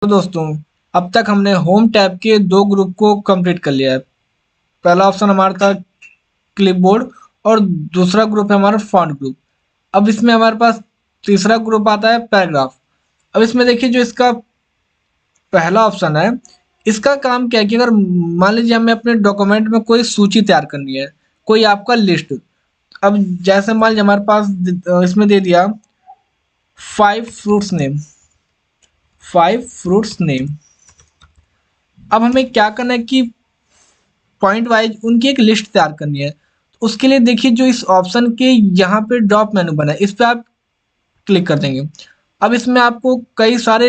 तो दोस्तों, अब तक हमने होम टैब के दो ग्रुप को कंप्लीट कर लिया है। पहला ऑप्शन हमारा था क्लिपबोर्ड और दूसरा ग्रुप है हमारा फॉन्ट ग्रुप। अब इसमें हमारे पास तीसरा ग्रुप आता है पैराग्राफ। अब इसमें देखिए, जो इसका पहला ऑप्शन है, इसका काम क्या है कि अगर मान लीजिए हमें अपने डॉक्यूमेंट में कोई सूची तैयार करनी है, कोई आपका लिस्ट। अब जैसे मान लीजिए हमारे पास इसमें दे दिया 5 फ्रूट्स नेम, 5 फ्रूट्स नेम। अब हमें क्या करना है कि पॉइंट वाइज उनकी एक लिस्ट तैयार करनी है। तो उसके लिए देखिए, जो इस ऑप्शन के यहाँ पे ड्रॉप मेनू बना है, इस पे आप क्लिक कर देंगे। अब इसमें आपको कई सारे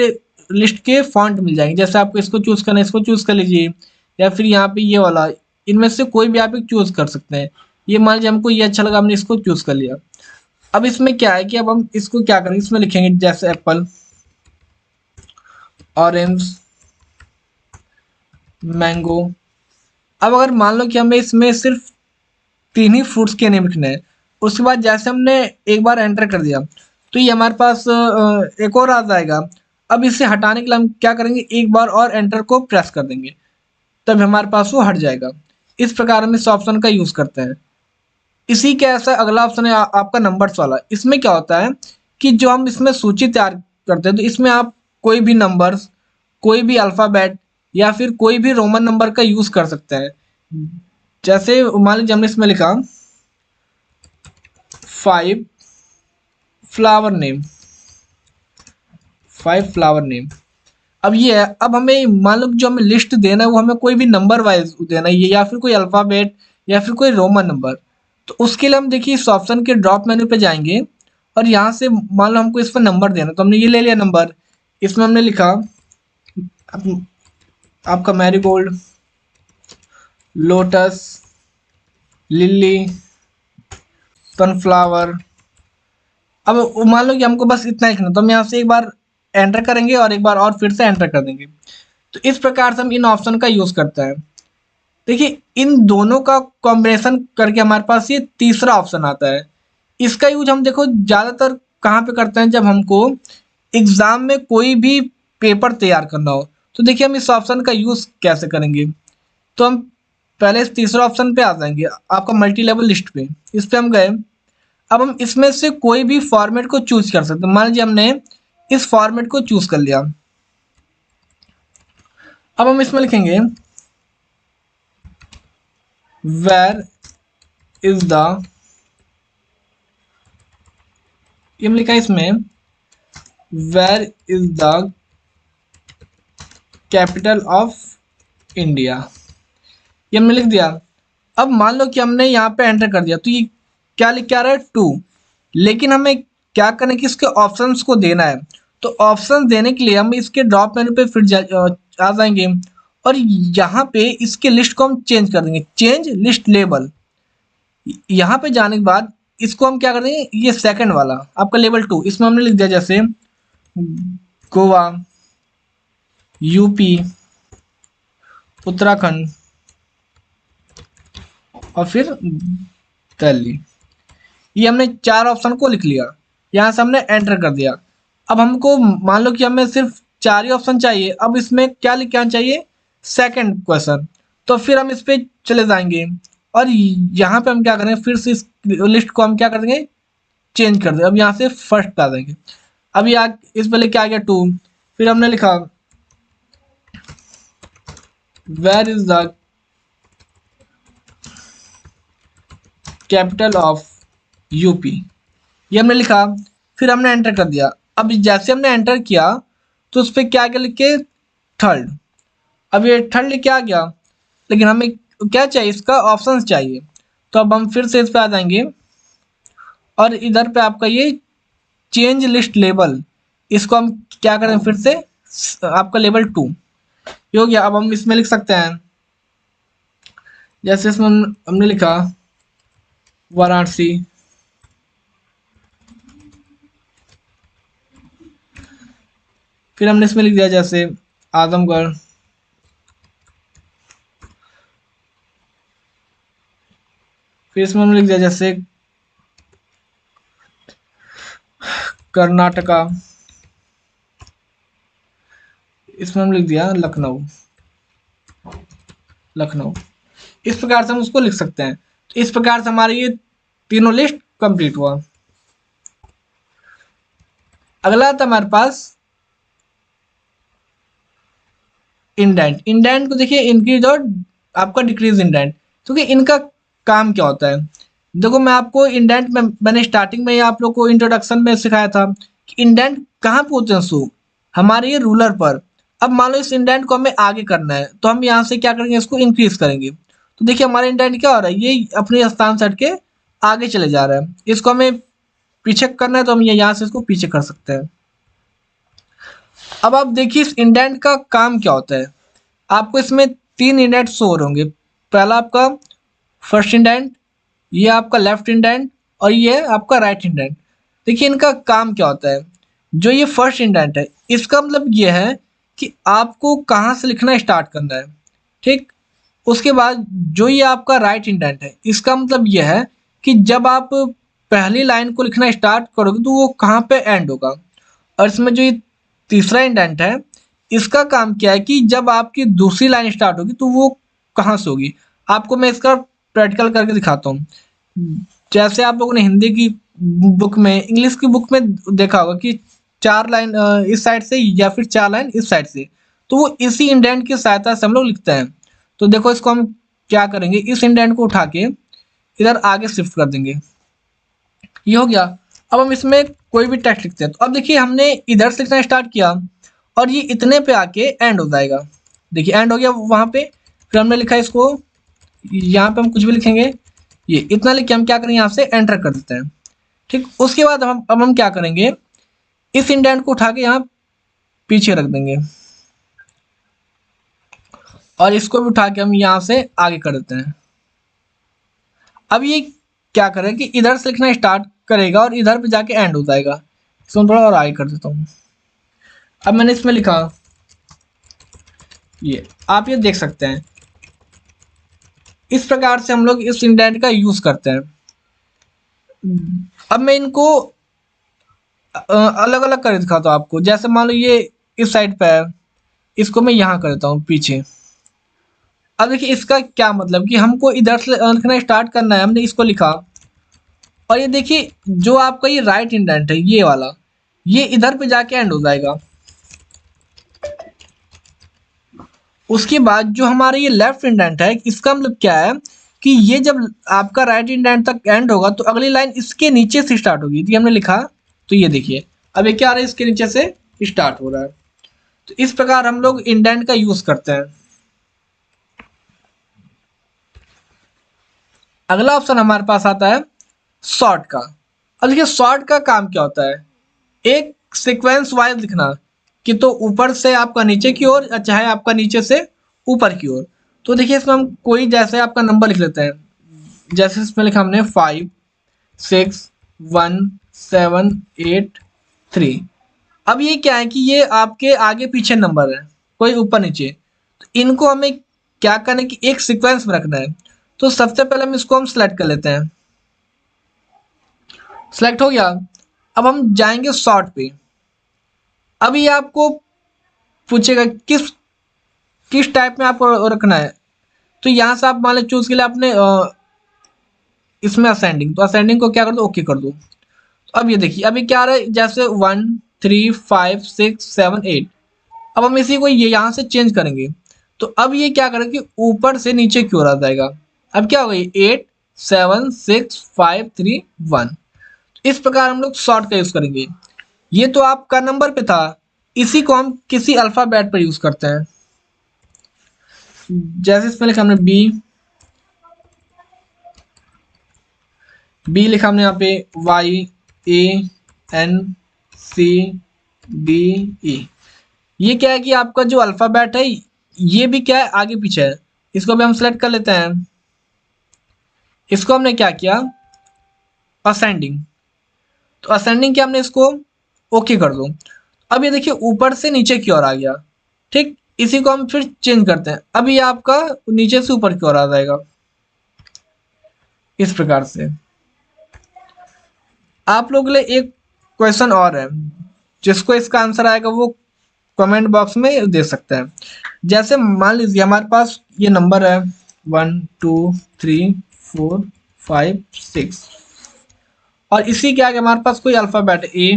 लिस्ट के फॉन्ट मिल जाएंगे। जैसे आपको इसको चूज करना है, इसको चूज कर लीजिए, या फिर यहाँ पे ये वाला, इनमें से कोई भी आप एक चूज कर सकते हैं। ये मान लीजिए हमको ये अच्छा लगा, हमने इसको चूज कर लिया। अब इसमें क्या है कि अब हम इसको क्या करेंगे, इसमें लिखेंगे जैसे एप्पल, ऑरेंज, मैंगो। अब अगर मान लो कि हमें इसमें सिर्फ तीन ही फ्रूट्स के नेम लिखने हैं, उसके बाद जैसे हमने एक बार एंटर कर दिया, तो ये हमारे पास एक और आ जाएगा। अब इसे हटाने के लिए हम क्या करेंगे, एक बार और एंटर को प्रेस कर देंगे, तब हमारे पास वो हट जाएगा। इस प्रकार हम इस ऑप्शन का यूज करते हैं। इसी के ऐसा अगला ऑप्शन है आपका नंबर्स वाला। इसमें क्या होता है कि जो हम इसमें सूची तैयार करते हैं, तो इसमें आप कोई भी नंबर्स, कोई भी अल्फाबेट, या फिर कोई भी रोमन नंबर का यूज कर सकते हैं। जैसे मान लीजिए हमने इसमें लिखा 5 फ्लावर नेम, 5 फ्लावर नेम। अब ये है, अब हमें मान लो जो हमें लिस्ट देना है वो हमें कोई भी नंबर वाइज देना है, या फिर कोई अल्फाबेट, या फिर कोई रोमन नंबर। तो उसके लिए हम देखिए इस ऑप्शन के ड्रॉप मेन्यू पे जाएंगे, और यहाँ से मान लो हमको इस पर नंबर देना, तो हमने ये ले लिया नंबर। इसमें हमने लिखा आपका मैरीगोल्ड, लोटस, लिली, सनफ्लावर। अब मान लो कि हमको बस इतना लिखना, तो हम यहाँ से एक बार एंटर करेंगे और एक बार और फिर से एंटर कर देंगे। तो इस प्रकार से हम इन ऑप्शन का यूज करते हैं। देखिए, इन दोनों का कॉम्बिनेशन करके हमारे पास ये तीसरा ऑप्शन आता है। इसका यूज हम देखो ज्यादातर कहाँ पे करते हैं, जब हमको एग्जाम में कोई भी पेपर तैयार करना हो। तो देखिए, हम इस ऑप्शन का यूज कैसे करेंगे। तो हम पहले इस तीसरा ऑप्शन पे आ जाएंगे, आपका मल्टी लेवल लिस्ट पे। इस पे हम गए। अब हम इसमें से कोई भी फॉर्मेट को चूज कर सकते हैं। मान लीजिए हमने इस फॉर्मेट को चूज कर लिया। अब हम इसमें लिखेंगे वेर इज द, ये हमने लिखा है इसमें where is the capital of India, ये हमने लिख दिया। अब मान लो कि हमने यहाँ पे एंटर कर दिया, तो ये क्या लिख के आ रहा है, 2। लेकिन हमें क्या करना है कि इसके ऑप्शंस को देना है। तो ऑप्शन देने के लिए हम इसके ड्रॉप मेनू पे फिर आ जाएंगे, और यहाँ पे इसके लिस्ट को हम चेंज कर देंगे, चेंज लिस्ट लेबल। यहाँ पे जाने के बाद इसको हम क्या कर देंगे, ये सेकंड वाला आपका लेवल 2, इसमें हमने लिख दिया जैसे गोवा, यूपी, उत्तराखंड, और फिर दिल्ली। ये हमने चार ऑप्शन को लिख लिया, यहाँ से हमने एंटर कर दिया। अब हमको मान लो कि हमें सिर्फ चार ही ऑप्शन चाहिए। अब इसमें क्या लिख के आना चाहिए, सेकंड क्वेश्चन। तो फिर हम इस पे चले जाएंगे, और यहाँ पे हम क्या करेंगे, फिर से इस लिस्ट को हम क्या कर देंगे, चेंज कर देंगे। अब यहाँ से फर्स्ट पे आ जाएंगे। अब ये इस पे लिख के आ गया 2। फिर हमने लिखा where is the capital of UP, ये हमने लिखा। फिर हमने एंटर कर दिया। अब जैसे हमने एंटर किया, तो उस पर क्या क्या लिख के, थर्ड। अब ये थर्ड लिख के आ गया, लेकिन हमें क्या चाहिए, इसका ऑप्शन चाहिए। तो अब हम फिर से इस पे आ जाएंगे, और इधर पे आपका ये चेंज लिस्ट लेबल, इसको हम क्या करें फिर से, आपका लेवल 2 ये हो गया। अब हम इसमें लिख सकते हैं, जैसे इसमें हमने लिखा वाराणसी, फिर हमने इसमें लिख दिया जैसे आजमगढ़, फिर इसमें हमने लिख दिया जैसे कर्नाटका, इसमें हम लिख दिया लखनऊ, लखनऊ। इस प्रकार से हम उसको लिख सकते हैं। तो इस प्रकार से हमारी ये तीनों लिस्ट कंप्लीट हुआ। अगला था हमारे पास इंडेंट। इंडेंट को देखिए, इंक्रीज और आपका डिक्रीज इंडेंट, क्योंकि इनका काम क्या होता है। देखो मैं आपको इंडेंट में मैंने स्टार्टिंग में ही आप लोग को इंट्रोडक्शन में सिखाया था कि इंडेंट कहाँ पे होते हैं शो, हमारे ये रूलर पर। अब मान लो इस इंडेंट को हमें आगे करना है, तो हम यहाँ से क्या करेंगे, इसको इंक्रीज करेंगे। तो देखिए हमारा इंडेंट क्या हो रहा है, ये अपने स्थान से हट के आगे चले जा रहा है। इसको हमें पीछे करना है, तो हम ये यहाँ से इसको पीछे कर सकते हैं। अब आप देखिए इस इंडेंट का काम क्या होता है। आपको इसमें तीन इंडेंट शो हो रहे होंगे। पहला आपका फर्स्ट इंडेंट, ये आपका लेफ्ट इंडेंट, और ये आपका राइट इंडेंट। देखिए इनका काम क्या होता है। जो ये फर्स्ट इंडेंट है, इसका मतलब ये है कि आपको कहाँ से लिखना स्टार्ट करना है, ठीक। उसके बाद जो ये आपका राइट इंडेंट है, इसका मतलब ये है कि जब आप पहली लाइन को लिखना स्टार्ट करोगे तो वो कहाँ पे एंड होगा। और इसमें जो ये तीसरा इंडेंट है, इसका काम क्या है कि जब आपकी दूसरी लाइन स्टार्ट होगी तो वो कहाँ से होगी। आपको मैं इसका प्रैक्टिकल करके दिखाता हूँ। जैसे आप लोगों ने हिंदी की बुक में, इंग्लिश की बुक में देखा होगा कि चार लाइन इस साइड से या फिर चार लाइन इस साइड से, तो वो इसी इंडेंट की सहायता से हम लोग लिखते हैं। तो देखो इसको हम क्या करेंगे, इस इंडेंट को उठा के इधर आगे शिफ्ट कर देंगे। ये हो गया। अब हम इसमें कोई भी टेक्स्ट लिखते हैं। तो अब देखिए हमने इधर से लिखना स्टार्ट किया और ये इतने पे आके एंड हो जाएगा। देखिए एंड हो गया वहां पे। फिर हमने लिखा इसको, यहाँ पे हम कुछ भी लिखेंगे, ये इतना लिख के हम क्या करेंगे, यहाँ से एंटर कर देते हैं, ठीक। उसके बाद हम क्या करेंगे, इस इंडेंट को उठा के यहाँ पीछे रख देंगे और इसको भी उठा के हम यहाँ से आगे कर देते हैं। अब ये क्या करें कि इधर से लिखना स्टार्ट करेगा और इधर पे जाके एंड हो जाएगा। इसको थोड़ा और आगे कर देता हूँ। अब मैंने इसमें लिखा, ये आप ये देख सकते हैं। इस प्रकार से हम लोग इस इंडेंट का यूज करते हैं। अब मैं इनको अलग अलग कर दिखाता हूँ आपको। जैसे मान लो ये इस साइड पे है, इसको मैं यहाँ कर देता हूँ पीछे। अब देखिए इसका क्या मतलब कि हमको इधर से लिखना स्टार्ट करना है, हमने इसको लिखा और ये देखिए जो आपका ये राइट इंडेंट है, ये वाला, ये इधर पे जाके एंड हो जाएगा। उसके बाद जो हमारा ये लेफ्ट इंडेंट है, इसका मतलब क्या है कि ये जब आपका राइट इंडेंट तक एंड होगा तो अगली लाइन इसके नीचे से स्टार्ट होगी। तो ये हमने लिखा, तो ये देखिए अब ये क्या आ रहा है, इसके नीचे से स्टार्ट हो रहा है। तो इस प्रकार हम लोग इंडेंट का यूज करते हैं। अगला ऑप्शन हमारे पास आता है शॉर्ट का। अब देखिए शॉर्ट का काम क्या होता है, एक सीक्वेंस वाइज लिखना, कि तो ऊपर से आपका नीचे की ओर, चाहे आपका नीचे से ऊपर की ओर। तो देखिए इसमें हम कोई जैसे आपका नंबर लिख लेते हैं। जैसे इसमें लिखा हमने 5 6 1 7 8 3। अब ये क्या है कि ये आपके आगे पीछे नंबर है, कोई ऊपर नीचे। तो इनको हमें क्या करना है कि एक सीक्वेंस में रखना है। तो सबसे पहले हम इसको हम सेलेक्ट कर लेते हैं। सेलेक्ट हो गया। अब हम जाएंगे शॉर्ट पे। अब ये आपको पूछेगा किस किस टाइप में आपको रखना है। तो यहाँ से आप मान लो चूज के लिए आपने इसमें असेंडिंग, तो असेंडिंग को क्या कर दो, ओके कर दो। तो अब ये देखिए अभी क्या आ रहा है, जैसे 1 3 5 6 7 8। अब हम इसी को ये यहाँ से चेंज करेंगे। तो अब ये क्या करेंगे कि ऊपर से नीचे की ओर आ जाएगा। अब क्या होगा, 8 7 6 5 3 1। इस प्रकार हम लोग शॉर्ट का यूज करेंगे। ये तो आपका नंबर पे था, इसी को हम किसी अल्फाबेट पर यूज करते हैं। जैसे इसमें लिखा हमने बी लिखा हमने यहाँ पे YANCDE। ये क्या है कि आपका जो अल्फाबेट है, ये भी क्या है, आगे पीछे है। इसको भी हम सेलेक्ट कर लेते हैं। इसको हमने क्या किया, असेंडिंग। तो असेंडिंग क्या, हमने इसको ओके कर दो। अब ये देखिए ऊपर से नीचे की ओर आ गया, ठीक। इसी को हम फिर चेंज करते हैं। अब ये आपका नीचे से ऊपर की ओर आ जाएगा। इस प्रकार से आप लोग के लिए एक क्वेश्चन और है, जिसको इसका आंसर आएगा वो कमेंट बॉक्स में दे सकते हैं। जैसे मान लीजिए हमारे पास ये नंबर है 1 2 3 4 5 6 और इसी के आगे हमारे पास कोई alphabet A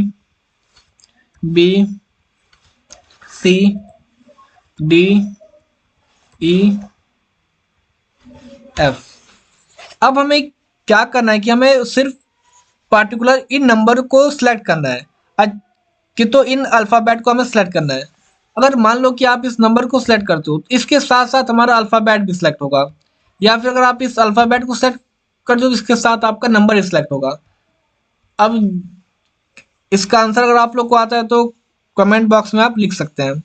B C D E F. अब हमें क्या करना है कि हमें सिर्फ पार्टिकुलर इन नंबर को सिलेक्ट करना है कि तो इन अल्फ़ाबेट को हमें सिलेक्ट करना है। अगर मान लो कि आप इस नंबर को सिलेक्ट करते हो तो इसके साथ साथ हमारा अल्फ़ाबेट भी सिलेक्ट होगा, या फिर अगर आप इस अल्फ़ाबेट को सिलेक्ट कर दो तो इसके साथ आपका नंबर ही सिलेक्ट होगा। अब इसका आंसर अगर आप लोग को आता है तो कमेंट बॉक्स में आप लिख सकते हैं,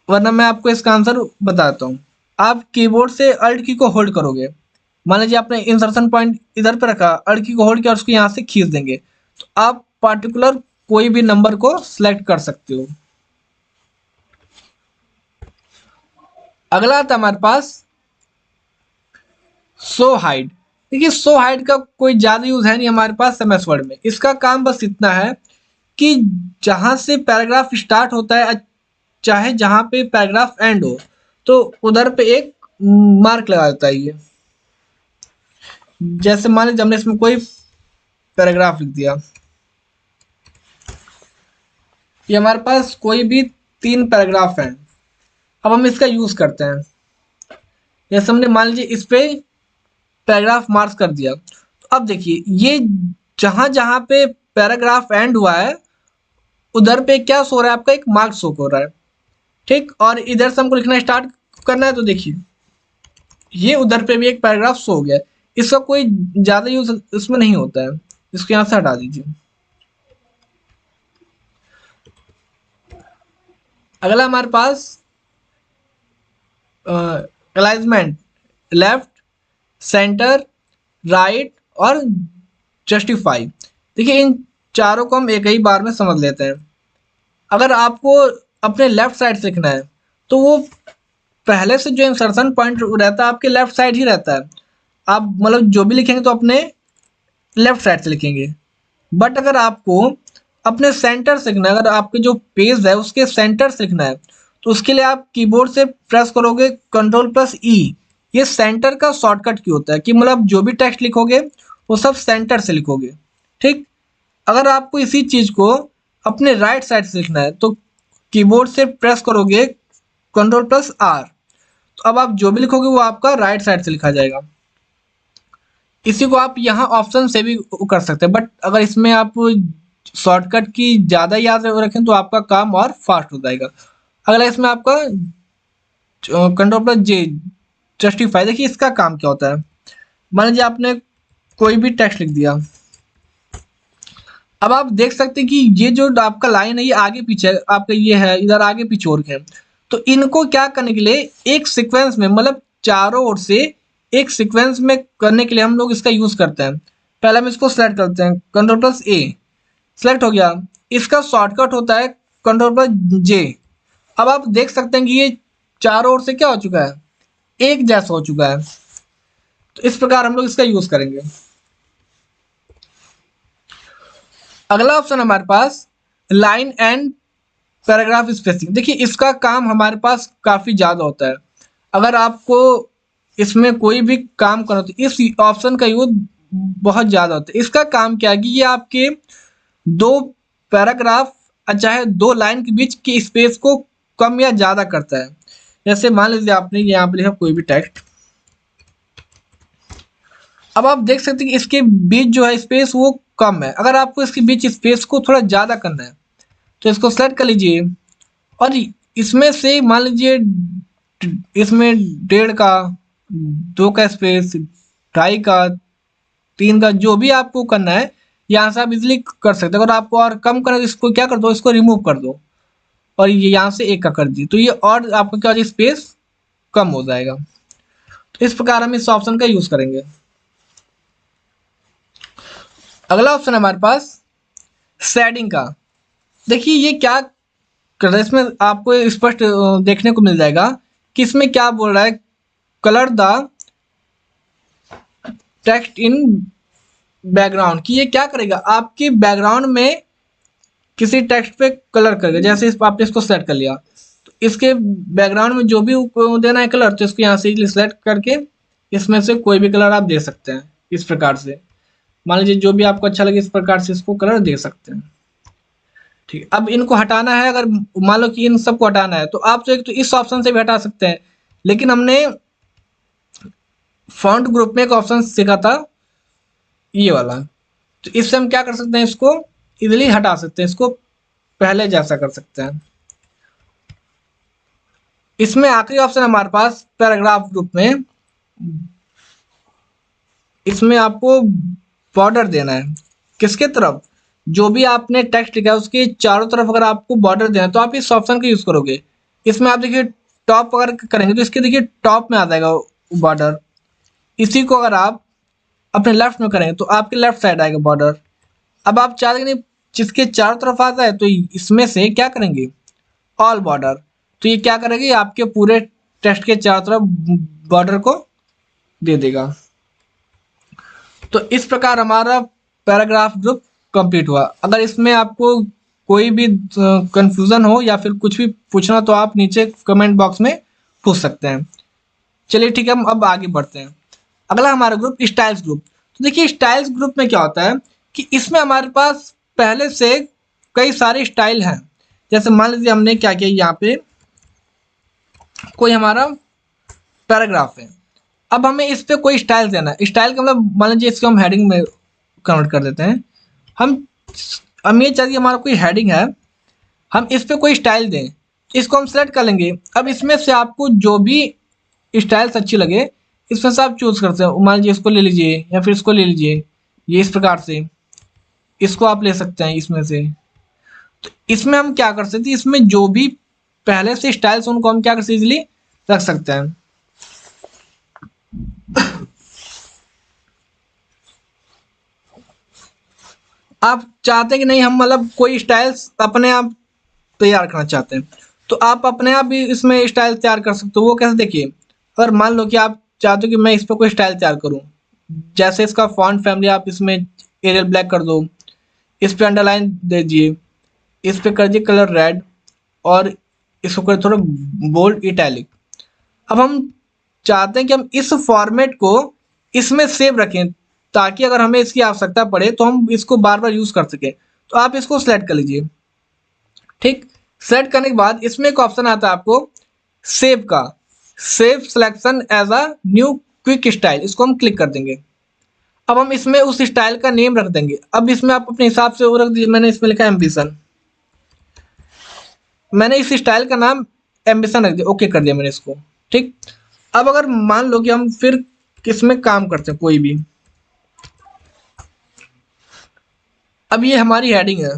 वरना मैं आपको इसका आंसर बताता हूँ। आप कीबोर्ड से अल्ट की को होल्ड करोगे, मान लीजिए आपने इंसर्शन पॉइंट इधर पे रखा, अल्ट की को होल्ड किया और उसको यहाँ से खींच देंगे तो आप पार्टिकुलर कोई भी नंबर को सिलेक्ट कर सकते हो। अगला आता हमारे पास शो हाइड। देखिए शो हाइड का कोई ज़्यादा यूज़ है नहीं हमारे पास एमएस वर्ड में। इसका काम बस इतना है कि जहाँ से पैराग्राफ स्टार्ट होता है चाहे जहाँ पे पैराग्राफ एंड हो तो उधर पे एक मार्क लगा देता है ये। जैसे मान लीजिए हमने इसमें कोई पैराग्राफ लिख दिया, ये हमारे पास कोई भी 3 पैराग्राफ हैं। अब हम इसका यूज़ करते हैं। जैसे हमने मान लीजिए इस पे पैराग्राफ मार्क कर दिया, तो अब देखिए ये जहाँ जहाँ पे पैराग्राफ एंड हुआ है उधर पे क्या शो हो रहा है, आपका एक मार्क शो हो रहा है, ठीक। और इधर से हमको लिखना स्टार्ट करना है तो देखिए ये उधर पे भी एक पैराग्राफ शो हो गया। इसका कोई ज़्यादा यूज इसमें नहीं होता है, इसको यहाँ से हटा दीजिए। अगला हमारे पास अलाइनमेंट, लेफ्ट, सेंटर, राइट और जस्टिफाई। देखिए इन चारों को हम एक ही बार में समझ लेते हैं। अगर आपको अपने लेफ्ट साइड से लिखना है तो वो पहले से जो इंसर्शन पॉइंट रहता है आपके लेफ्ट साइड ही रहता है। आप मतलब जो भी लिखेंगे तो अपने लेफ्ट साइड से लिखेंगे। बट अगर आपको अपने सेंटर से लिखना है, अगर आपके जो पेज है उसके सेंटर से लिखना है तो उसके लिए आप कीबोर्ड से प्रेस करोगे Ctrl+E। ये सेंटर का शॉर्टकट की होता है कि मतलब जो भी टेक्स्ट लिखोगे वो सब सेंटर से लिखोगे, ठीक। अगर आपको इसी चीज़ को अपने राइट साइड से लिखना है तो कीबोर्ड से प्रेस करोगे Ctrl+R। तो अब आप जो भी लिखोगे वो आपका राइट साइड से लिखा जाएगा। इसी को आप यहाँ ऑप्शन से भी कर सकते हैं, बट अगर इसमें आप शॉर्टकट की ज़्यादा याद रखें तो आपका काम और फास्ट हो जाएगा। अगला इसमें आपका Ctrl+J जस्टिफाई। देखिए इसका काम क्या होता है, मान लीजिए आपने कोई भी टेक्स्ट लिख दिया। अब आप देख सकते हैं कि ये जो आपका लाइन है ये आगे पीछे आपका ये है, इधर आगे पीछे और है। तो इनको क्या करने के लिए एक सीक्वेंस में मतलब चारों ओर से एक सीक्वेंस में करने के लिए हम लोग इसका यूज़ करते हैं। पहले हम इसको सेलेक्ट करते हैं Ctrl+A, सेलेक्ट हो गया। इसका शॉर्टकट होता है Ctrl+J। अब आप देख सकते हैं कि ये चारों ओर से क्या हो चुका है, एक जैसा हो चुका है। तो इस प्रकार हम लोग इसका यूज़ करेंगे। अगला ऑप्शन हमारे पास लाइन एंड पैराग्राफ स्पेसिंग। देखिए इसका काम हमारे पास काफ़ी ज़्यादा होता है। अगर आपको इसमें कोई भी काम करना तो इस ऑप्शन का यूज बहुत ज़्यादा होता है। इसका काम क्या है कि ये आपके दो पैराग्राफ चाहे दो लाइन के बीच की स्पेस को कम या ज़्यादा करता है। जैसे मान लीजिए आपने यहाँ पे लिखा कोई भी टेक्स्ट, अब आप देख सकते हैं कि इसके बीच जो है स्पेस वो कम है। अगर आपको इसके बीच स्पेस को थोड़ा ज़्यादा करना है तो इसको सेलेक्ट कर लीजिए और इसमें से मान लीजिए इसमें 1.5 का, 2 का स्पेस, 2.5 का, 3 का, जो भी आपको करना है यहाँ से आप इजिली कर सकते हो। अगर आपको और कम करना है तो इसको क्या कर दो, इसको रिमूव कर दो और ये यहाँ से 1 का कर दिए तो ये और आपका क्या स्पेस कम हो जाएगा। तो इस प्रकार हम इस ऑप्शन का यूज़ करेंगे। अगला ऑप्शन है हमारे पास शेडिंग का। देखिए ये क्या कर रहा है, इसमें आपको स्पष्ट देखने को मिल जाएगा कि इसमें क्या बोल रहा है, colour the text in background. कि ये क्या करेगा, आपके बैकग्राउंड में किसी टेक्स्ट पे कलर करके, जैसे आपने इसको सेलेक्ट कर लिया, तो इसके बैकग्राउंड में जो भी देना है कलर, तो इसको यहाँ से सिलेक्ट करके इसमें से कोई भी कलर आप दे सकते हैं इस प्रकार से। मान लीजिए जो भी आपको अच्छा लगे इस प्रकार से इसको कलर दे सकते हैं। ठीक, अब इनको हटाना है, अगर मान लो कि इन सबको हटाना है तो आप तो एक तो इस ऑप्शन से भी हटा सकते हैं, लेकिन हमने फॉन्ट ग्रुप में एक ऑप्शन सीखा था ये वाला, तो इससे हम क्या कर सकते हैं, इसको इजीली हटा सकते हैं, इसको पहले जैसा कर सकते हैं। इसमें आखिरी ऑप्शन हमारे पास पैराग्राफ ग्रुप में, इसमें आपको बॉर्डर देना है किसके तरफ, जो भी आपने टेक्स्ट लिखा है उसके चारों तरफ अगर आपको बॉर्डर देना है तो आप इस ऑप्शन का यूज करोगे। इसमें आप देखिए टॉप अगर करेंगे तो इसके देखिए टॉप में आ जाएगा बॉर्डर। इसी को अगर आप अपने लेफ्ट में करेंगे तो आपके लेफ्ट साइड आएगा बॉर्डर। अब आप चाहते नहीं जिसके चारों तरफ आता है तो इसमें से क्या करेंगे, ऑल बॉर्डर, तो ये क्या करेगी आपके पूरे टेक्स्ट के चारों तरफ बॉर्डर को दे देगा। तो इस प्रकार हमारा पैराग्राफ ग्रुप कंप्लीट हुआ। अगर इसमें आपको कोई भी कंफ्यूजन हो या फिर कुछ भी पूछना तो आप नीचे कमेंट बॉक्स में पूछ सकते हैं। चलिए ठीक है, हम अब आगे बढ़ते हैं। अगला हमारा ग्रुप स्टाइल्स ग्रुप। तो देखिए स्टाइल्स ग्रुप में क्या होता है कि इसमें हमारे पास पहले से कई सारे स्टाइल हैं। जैसे मान लीजिए हमने क्या किया, यहाँ पे कोई हमारा पैराग्राफ है, अब हमें इस पे कोई स्टाइल देना है। स्टाइल का मतलब मान लीजिए इसको हम हेडिंग में कन्वर्ट कर देते हैं। हम हम ये चाहिए हमारा कोई हेडिंग है, हम इस पे कोई स्टाइल दें, इसको हम सेलेक्ट कर लेंगे। अब इसमें से आपको जो भी स्टाइल्स अच्छी लगे इसमें से आप चूज करते हैं। मान लीजिए इसको ले लीजिए या फिर इसको ले लीजिए, ये इस प्रकार से इसको आप ले सकते हैं इसमें से। तो इसमें हम क्या कर सकते हैं, इसमें जो भी पहले से स्टाइल्स उनको हम क्या कर सकते इजिली रख सकते हैं। आप चाहते हैं कि नहीं हम मतलब कोई स्टाइल्स अपने आप तैयार करना चाहते हैं तो आप अपने आप भी इसमें स्टाइल तैयार कर सकते हो। वो कैसे, देखिए अगर मान लो कि आप चाहते हो कि मैं इस पर कोई स्टाइल तैयार करूं, जैसे इसका फॉन्ट फैमिली आप इसमें एरियल ब्लैक कर दो, इस पे अंडरलाइन दे दीजिए, इस पे कर दीजिए कलर रेड, और इसको कर थोड़ा बोल्ड इटैलिक। अब हम चाहते हैं कि हम इस फॉर्मेट को इसमें सेव रखें ताकि अगर हमें इसकी आवश्यकता पड़े तो हम इसको बार बार यूज कर सकें। तो आप इसको सेलेक्ट कर लीजिए। ठीक, सेलेक्ट करने के बाद इसमें एक ऑप्शन आता है आपको सेव का, save selection as a new quick style, इसको हम क्लिक कर देंगे। अब हम इसमें उस स्टाइल का नेम रख देंगे। अब इसमें आप अपने हिसाब से वो रख दीजिए। मैंने इसमें लिखा एम्बिशन, मैंने इस स्टाइल का नाम एम्बिशन रख दिया, ओके कर दिया मैंने इसको। ठीक, अब अगर मान लो कि हम फिर किसमें काम करते हैं कोई भी, अब ये हमारी हेडिंग है,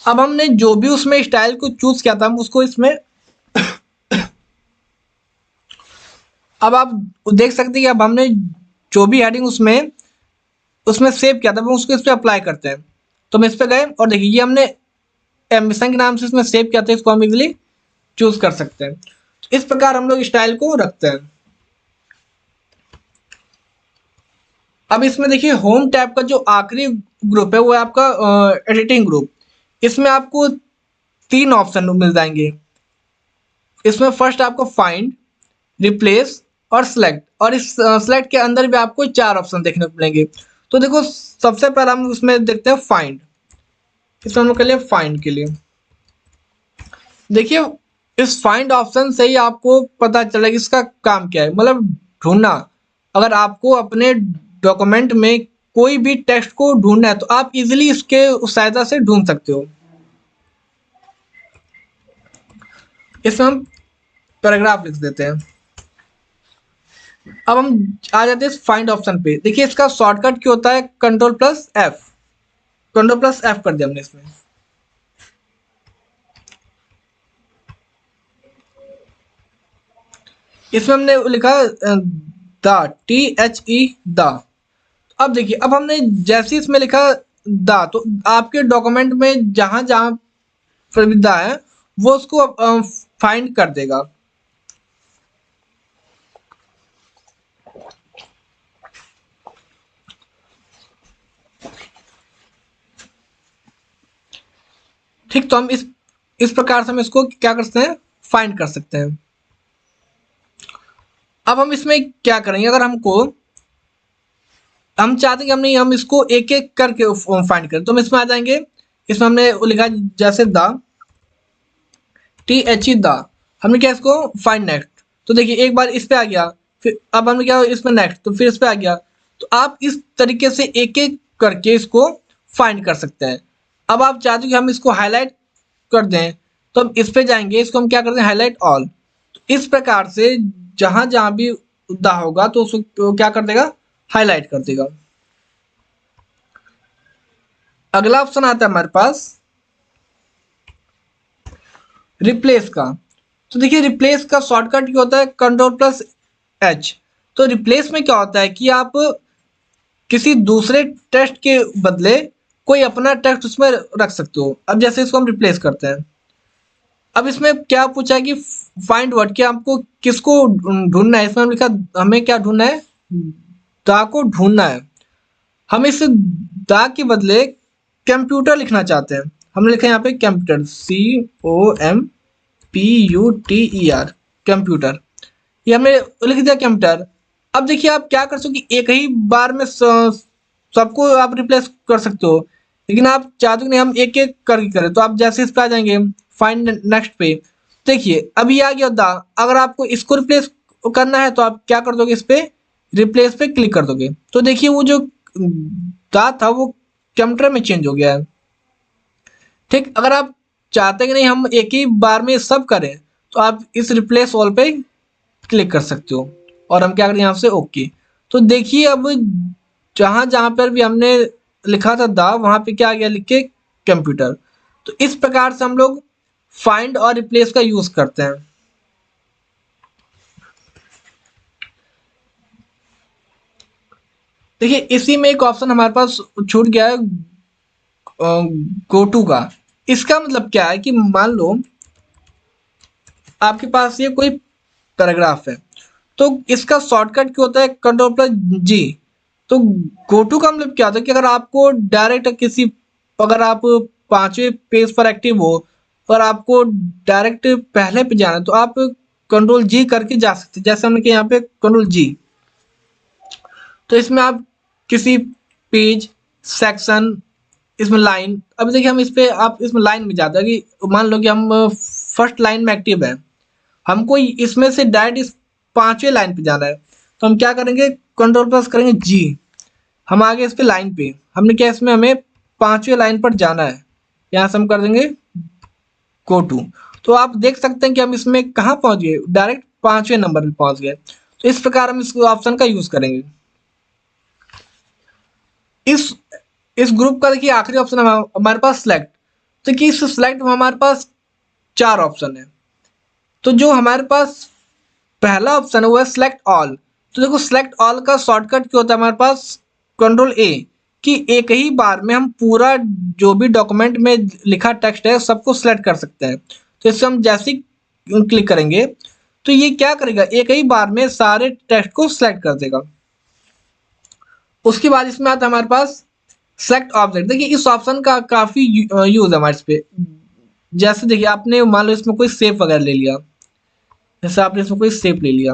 अब हमने जो भी उसमें स्टाइल को चूज किया था हम उसको इसमें, अब आप देख सकते हैं कि अब हमने जो भी हेडिंग उसमें उसमें सेव किया था हम उसको इस पर अप्लाई करते हैं। तो हम इस पे गए और देखिए ये हमने एम्बिशन के नाम से इसमें सेव किया था, इसको हम इजिली चूज कर सकते हैं। तो इस प्रकार हम लोग स्टाइल को रखते हैं। अब इसमें देखिए होम टैब का जो आखिरी ग्रुप है वो है आपका एडिटिंग ग्रुप। इसमें आपको तीन ऑप्शन मिल जाएंगे। इसमें फर्स्ट आपको फाइंड, रिप्लेस और सिलेक्ट, और इस सिलेक्ट के अंदर भी आपको चार ऑप्शन देखने को मिलेंगे। तो देखो सबसे पहले हम उसमें देखते हैं फाइंड। इसमें हम लोग के लिए फाइंड के लिए देखिए इस फाइंड ऑप्शन से ही आपको पता चलेगा इसका काम क्या है, मतलब ढूंढना। अगर आपको अपने डॉक्यूमेंट में कोई भी टेक्स्ट को ढूंढना है तो आप इजीली इसके सहायता से ढूंढ सकते हो। इसमें हम पैराग्राफ लिख देते हैं। अब हम आ जाते हैं फाइंड ऑप्शन पे। देखिए इसका शॉर्टकट क्या होता है, control plus F, control plus F कर दिया हमने इसमें। इसमें हमने लिखा द, THE द। अब देखिए अब हमने जैसे इसमें लिखा द तो आपके डॉक्यूमेंट में जहां जहां पर भी द है वो उसको फाइंड कर देगा। ठीक, तो हम इस प्रकार से हम इसको क्या कर सकते हैं, फाइंड कर सकते हैं। अब हम इसमें क्या करेंगे, अगर हम चाहते हैं कि हम इसको एक एक करके फाइंड करें, तो हम इसमें आ जाएंगे। इसमें हमने लिखा जैसे द THE द, हमने क्या इसको फाइंड नेक्स्ट, तो देखिए एक बार इस पे आ गया, फिर अब हमने क्या इसमें नेक्स्ट, तो फिर इस पे आ गया। तो आप इस तरीके से एक एक करके इसको फाइंड कर सकते हैं। अब आप चाहते हो कि हम इसको हाईलाइट कर दें, तो हम इस पे जाएंगे, इसको हम क्या करते हैं, हाईलाइट ऑल। तो इस प्रकार से जहां जहां भी दा होगा तो उसको क्या कर देगा, हाईलाइट कर देगा। अगला ऑप्शन आता है हमारे पास रिप्लेस का। तो देखिए रिप्लेस का शॉर्टकट क्या होता है, Ctrl+H। तो रिप्लेस में क्या होता है कि आप किसी दूसरे टेक्स्ट के बदले कोई अपना टेक्स्ट उसमें रख सकते हो। अब जैसे इसको हम रिप्लेस करते हैं, अब इसमें क्या पूछा है कि फाइंड वर्ड, कि आपको किसको ढूंढना है। इसमें हम लिखा हमें क्या ढूंढना है, दा को ढूंढना है। हम इस दा के बदले कंप्यूटर लिखना चाहते हैं। हमने लिखा है यहाँ पे कंप्यूटर, COMPUTER, कंप्यूटर, ये हमने लिख दिया कंप्यूटर। अब देखिए आप क्या कर सकते हो कि एक ही बार में सबको आप रिप्लेस कर सकते हो, लेकिन आप चाहते हो नहीं हम एक एक करके करें। तो आप जैसे इस पे आ जाएंगे फाइंड नेक्स्ट पे, देखिए अभी आ गया दा। अगर आपको इसको रिप्लेस करना है तो आप क्या कर दोगे, इस पे रिप्लेस पे क्लिक कर दोगे, तो देखिए वो जो दा था वो कंप्यूटर में चेंज हो गया है। ठीक, अगर आप चाहते हैं कि नहीं हम एक ही बार में सब करें, तो आप इस रिप्लेस ऑल पे क्लिक कर सकते हो, और हम क्या करें यहाँ से ओके। तो देखिए अब जहां जहां पर भी हमने लिखा था दा, वहां पे क्या आ गया लिख के कंप्यूटर। तो इस प्रकार से हम लोग फाइंड और रिप्लेस का यूज करते हैं। देखिए इसी में एक ऑप्शन हमारे पास छूट गया है, गो टू का। इसका मतलब क्या है कि मान लो आपके पास ये कोई पैराग्राफ है, तो इसका शॉर्टकट क्या होता है, Ctrl+G। तो गो टू का मतलब क्या होता है कि अगर आपको डायरेक्ट किसी, अगर आप 5वें पेज पर एक्टिव हो और आपको डायरेक्ट पहले पे जाना है, तो आप Ctrl+G करके जा सकते हैं। जैसे हमने किया यहाँ पे Ctrl+G, तो इसमें आप किसी पेज, सेक्शन, इसमें लाइन, अभी देखिए हम इस पे आप इसमें लाइन में जाते हैं कि मान लो कि हम फर्स्ट लाइन में एक्टिव है, हमको इसमें से डायरेक्ट इस 5वें लाइन पे जाना है, तो हम क्या करेंगे, Ctrl+ करेंगे G। हम आगे इस पे लाइन पे, हमने क्या इसमें हमें 5वें लाइन पर जाना है, यहाँ से हम कर देंगे गो टू। तो आप देख सकते हैं कि हम इसमें कहाँ पहुंच गए, डायरेक्ट 5वें नंबर पे पहुंच गए। तो इस प्रकार हम इस ऑप्शन का यूज करेंगे। इस इस ग्रुप का देखिए आखिरी ऑप्शन हमारे पास सिलेक्ट। तो कि इस सिलेक्ट में हमारे पास 4 ऑप्शन है। तो जो हमारे पास पहला ऑप्शन है वो है सिलेक्ट ऑल। तो देखो सिलेक्ट ऑल का शॉर्टकट क्या होता है हमारे पास, Ctrl+A, कि एक ही बार में हम पूरा जो भी डॉक्यूमेंट में लिखा टेक्स्ट है सबको सिलेक्ट कर सकते हैं। तो इससे हम जैसे ही क्लिक करेंगे तो ये क्या करेगा, एक ही बार में सारे टेक्स्ट को सिलेक्ट कर देगा। उसके बाद इसमें आता है हमारे पास सेलेक्ट ऑब्जेक्ट। देखिए इस ऑप्शन का काफी यूज है हमारे इस पे। जैसे देखिए आपने मान लो इसमें कोई शेप वगैरह ले लिया, जैसे आपने इसमें कोई शेप ले लिया।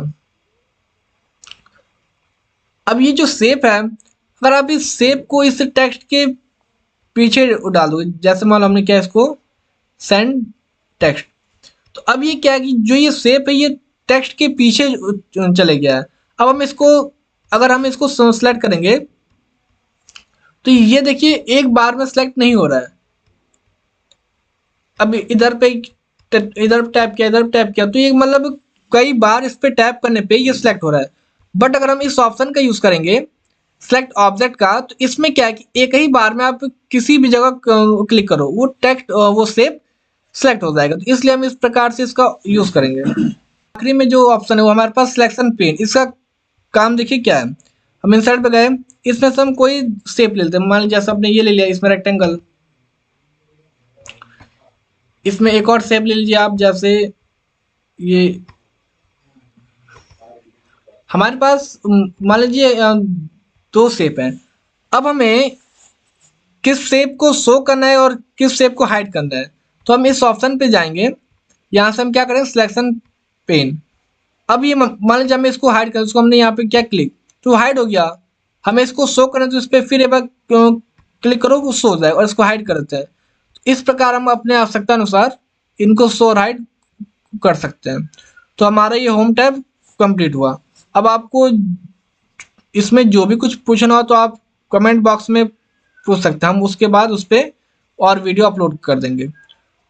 अब ये जो शेप है, अगर आप इस शेप को इस टेक्स्ट के पीछे डाल दो, जैसे मान लो हमने क्या इसको सेंड टेक्स्ट, तो अब ये क्या है कि जो ये शेप है ये टेक्स्ट के पीछे चले गया है। अब हम इसको, अगर हम इसको सेलेक्ट करेंगे तो ये देखिए एक बार में सेलेक्ट नहीं हो रहा है। अब इधर पे इधर टैप किया, इधर टैप किया, तो ये मतलब कई बार इस पे टैप करने पे ये सिलेक्ट हो रहा है। बट अगर हम इस ऑप्शन का यूज करेंगे सेलेक्ट ऑब्जेक्ट का, तो इसमें क्या है कि एक ही बार में आप किसी भी जगह क्लिक करो वो टेक्स्ट वो शेप सेलेक्ट हो जाएगा। तो इसलिए हम इस प्रकार से इसका यूज करेंगे। आखिरी में जो ऑप्शन है वो हमारे पास सिलेक्शन पेन। इसका काम देखिए क्या है, हम इंसर्ट पे गए, इसमें से हम कोई शेप ले लेते हैं। मान लीजिए जैसे आपने ये ले लिया, इसमें रेक्टेंगल, इसमें एक और शेप ले लीजिए आप, जैसे ये हमारे पास मान लीजिए 2 शेप हैं। अब हमें किस शेप को शो करना है और किस शेप को हाइड करना है। तो हम इस ऑप्शन पे जाएंगे, यहाँ से हम क्या करें, सिलेक्शन पेन। अब ये मान लीजिए हमें इसको हाइड करें, इसको हमने यहाँ पे क्या क्लिक, तो हाइड हो गया। हमें इसको शो करें तो इस पर फिर एक बार क्लिक करो, वो शो हो जाए, और इसको हाइड कर देते हैं। इस प्रकार हम अपने आवश्यकता अनुसार इनको शो और हाइड कर सकते हैं। तो हमारा ये होम टैब कंप्लीट हुआ। अब आपको इसमें जो भी कुछ पूछना हो तो आप कमेंट बॉक्स में पूछ सकते हैं, हम उसके बाद उस पर और वीडियो अपलोड कर देंगे।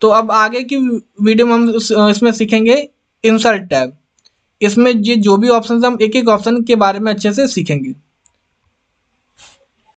तो अब आगे की वीडियो में हम इसमें सीखेंगे इंसर्ट टैब। इसमें ये जो भी ऑप्शन हम एक एक ऑप्शन के बारे में अच्छे से सीखेंगे।